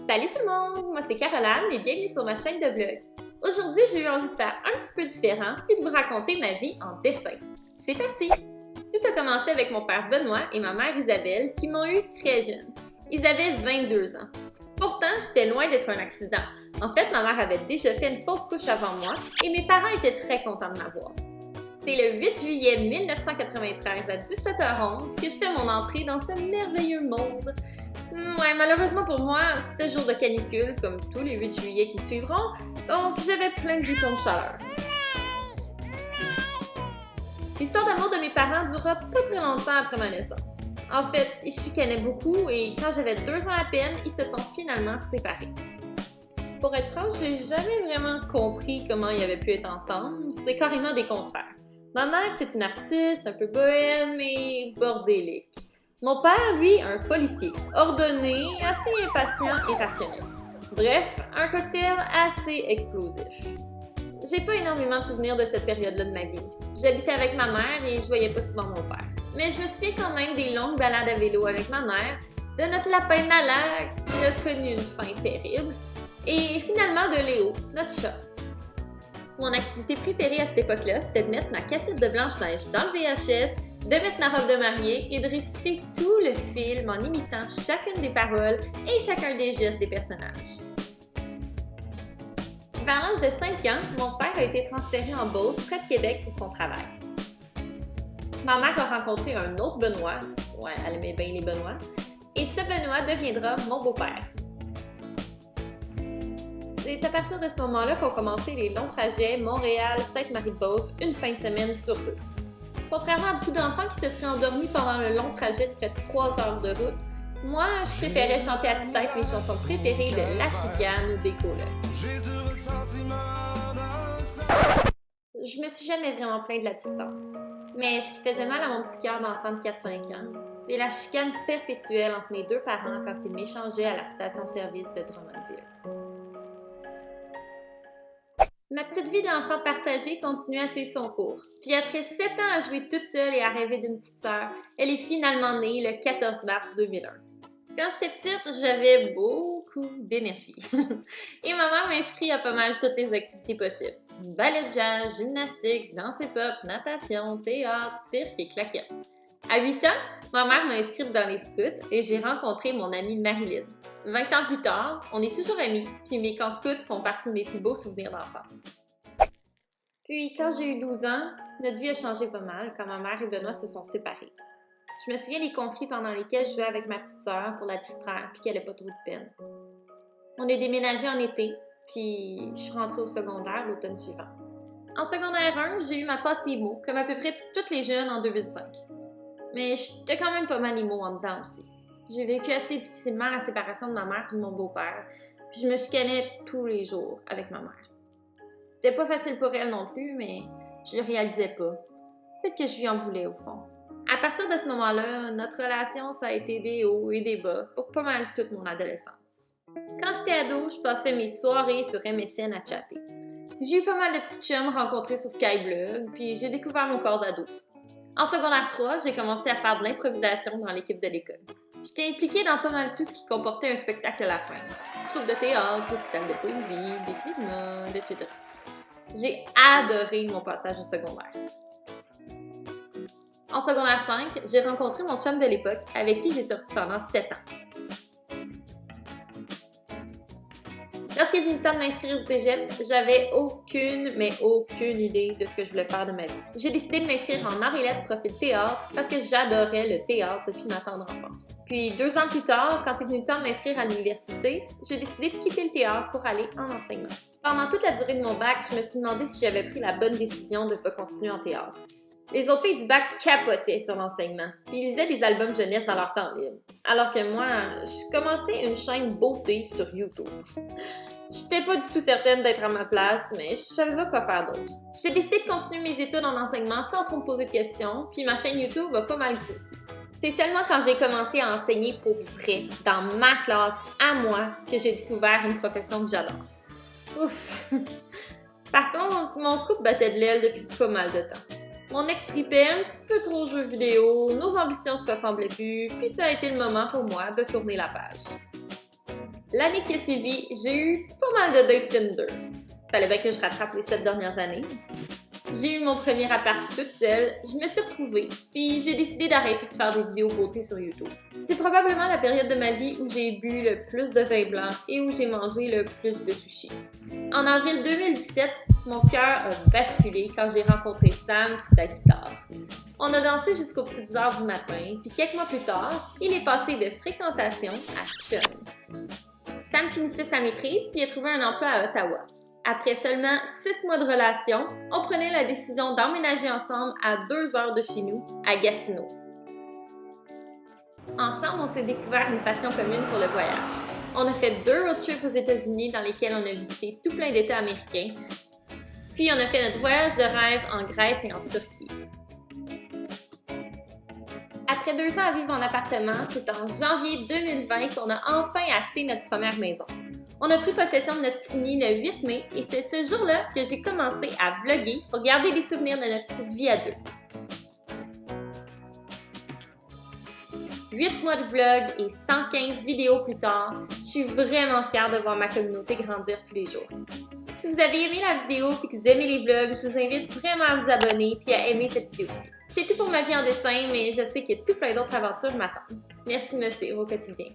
Salut tout le monde, moi c'est Caroline et bienvenue sur ma chaîne de vlog. Aujourd'hui, j'ai eu envie de faire un petit peu différent et de vous raconter ma vie en dessin. C'est parti! Tout a commencé avec mon père Benoît et ma mère Isabelle qui m'ont eu très jeune. Ils avaient 22 ans. Pourtant, j'étais loin d'être un accident. En fait, ma mère avait déjà fait une fausse couche avant moi et mes parents étaient très contents de m'avoir. C'est le 8 juillet 1993 à 17h11 que je fais mon entrée dans ce merveilleux monde. Ouais, malheureusement pour moi, c'était jour de canicule, comme tous les 8 juillet qui suivront, donc j'avais plein de boutons de chaleur. L'histoire d'amour de mes parents dura pas très longtemps après ma naissance. En fait, ils chicanaient beaucoup et quand j'avais 2 ans à peine, ils se sont finalement séparés. Pour être franche, j'ai jamais vraiment compris comment ils avaient pu être ensemble, c'est carrément des contraires. Ma mère, c'est une artiste, un peu bohème et bordélique. Mon père, lui, un policier, ordonné, assez impatient et rationnel. Bref, un cocktail assez explosif. J'ai pas énormément de souvenirs de cette période-là de ma vie. J'habitais avec ma mère et je voyais pas souvent mon père. Mais je me souviens quand même des longues balades à vélo avec ma mère, de notre lapin Nala qui a connu une fin terrible, et finalement de Léo, notre chat. Mon activité préférée à cette époque-là, c'était de mettre ma cassette de Blanche-Neige dans le VHS, de mettre ma robe de mariée et de réciter tout le film en imitant chacune des paroles et chacun des gestes des personnages. Vers l'âge de 5 ans, mon père a été transféré en Beauce, près de Québec, pour son travail. Ma mère a rencontré un autre Benoît, ouais, elle aimait bien les Benoît, et ce Benoît deviendra mon beau-père. C'est à partir de ce moment-là qu'ont commencé les longs trajets Montréal-Sainte-Marie-de-Beauce une fin de semaine sur 2. Contrairement à beaucoup d'enfants qui se seraient endormis pendant le long trajet de près de 3 heures de route, moi, je préférais chanter à petite tête les chansons préférées de La Chicane ou des colocs. Je me suis jamais vraiment plainte de la distance. Mais ce qui faisait mal à mon petit cœur d'enfant de 4-5 ans, c'est la chicane perpétuelle entre mes 2 parents quand ils m'échangeaient à la station-service de Drummondville. Ma petite vie d'enfant partagée continue à suivre son cours. Puis après 7 ans à jouer toute seule et à rêver d'une petite sœur, elle est finalement née le 14 mars 2001. Quand j'étais petite, j'avais beaucoup d'énergie. Et ma mère m'inscrit à pas mal toutes les activités possibles. Ballet de jazz, gymnastique, danse hip-hop, natation, théâtre, cirque et claquettes. À 8 ans, ma mère m'a inscrite dans les scouts et j'ai rencontré mon amie Marilyn. 20 ans plus tard, on est toujours amis, puis mes camps scouts font partie de mes plus beaux souvenirs d'enfance. Puis quand j'ai eu 12 ans, notre vie a changé pas mal quand ma mère et Benoît se sont séparés. Je me souviens des conflits pendant lesquels je jouais avec ma petite sœur pour la distraire puis qu'elle n'ait pas trop de peine. On est déménagé en été, puis je suis rentrée au secondaire l'automne suivant. En secondaire 1, j'ai eu ma passe IMO, comme à peu près toutes les jeunes en 2005. Mais j'étais quand même pas mal IMO en dedans aussi. J'ai vécu assez difficilement la séparation de ma mère et de mon beau-père, puis je me chicanais tous les jours avec ma mère. C'était pas facile pour elle non plus, mais je le réalisais pas. Peut-être que je lui en voulais au fond. À partir de ce moment-là, notre relation, ça a été des hauts et des bas pour pas mal toute mon adolescence. Quand j'étais ado, je passais mes soirées sur MSN à chatter. J'ai eu pas mal de petits chums rencontrés sur Skyblog, puis j'ai découvert mon corps d'ado. En secondaire 3, j'ai commencé à faire de l'improvisation dans l'équipe de l'école. J'étais impliquée dans pas mal tout ce qui comportait un spectacle à la fin. Troupe de théâtre, récital de poésie, défilé de mode, etc. J'ai adoré mon passage au secondaire. En secondaire 5, j'ai rencontré mon chum de l'époque avec qui j'ai sorti pendant 7 ans. Lorsqu'il est venu le temps de m'inscrire au cégep, j'avais aucune idée de ce que je voulais faire de ma vie. J'ai décidé de m'inscrire en arts et lettres profil théâtre parce que j'adorais le théâtre depuis ma tendre enfance. Puis 2 ans plus tard, quand il est venu le temps de m'inscrire à l'université, j'ai décidé de quitter le théâtre pour aller en enseignement. Pendant toute la durée de mon bac, je me suis demandé si j'avais pris la bonne décision de ne pas continuer en théâtre. Les autres filles du bac capotaient sur l'enseignement, puis ils lisaient des albums jeunesse dans leur temps libre. Alors que moi, je commençais une chaîne beauté sur YouTube. J'étais pas du tout certaine d'être à ma place, mais je savais pas quoi faire d'autre. J'ai décidé de continuer mes études en enseignement sans trop me poser de questions, puis ma chaîne YouTube a pas mal grossi. C'est seulement quand j'ai commencé à enseigner pour vrai, dans ma classe, à moi, que j'ai découvert une profession que j'adore. Ouf! Par contre, mon couple battait de l'aile depuis pas mal de temps. Mon ex tripait un petit peu trop aux jeux vidéo, nos ambitions se ressemblaient plus, puis ça a été le moment pour moi de tourner la page. L'année qui a suivi, j'ai eu pas mal de dates Tinder. Fallait bien que je rattrape les 7 dernières années. J'ai eu mon premier appart toute seule, je me suis retrouvée, puis j'ai décidé d'arrêter de faire des vidéos beauté sur YouTube. C'est probablement la période de ma vie où j'ai bu le plus de vin blanc et où j'ai mangé le plus de sushi. En avril 2017, mon cœur a basculé quand j'ai rencontré Sam et sa guitare. On a dansé jusqu'aux petites heures du matin, puis quelques mois plus tard, il est passé de fréquentation à chum. Sam finissait sa maîtrise puis a trouvé un emploi à Ottawa. Après seulement 6 mois de relation, on prenait la décision d'emménager ensemble à 2 heures de chez nous, à Gatineau. Ensemble, on s'est découvert une passion commune pour le voyage. On a fait 2 road trips aux États-Unis dans lesquels on a visité tout plein d'États américains. Puis on a fait notre voyage de rêve en Grèce et en Turquie. Après 2 ans à vivre en appartement, c'est en janvier 2020 qu'on a enfin acheté notre première maison. On a pris possession de notre petit nid le 8 mai et c'est ce jour-là que j'ai commencé à vlogger pour garder des souvenirs de notre petite vie à deux. 8 mois de vlog et 115 vidéos plus tard, je suis vraiment fière de voir ma communauté grandir tous les jours. Si vous avez aimé la vidéo et que vous aimez les vlogs, je vous invite vraiment à vous abonner et à aimer cette vidéo aussi. C'est tout pour ma vie en dessin, mais je sais que tout plein d'autres aventures m'attendent. Merci de me suivre au quotidien.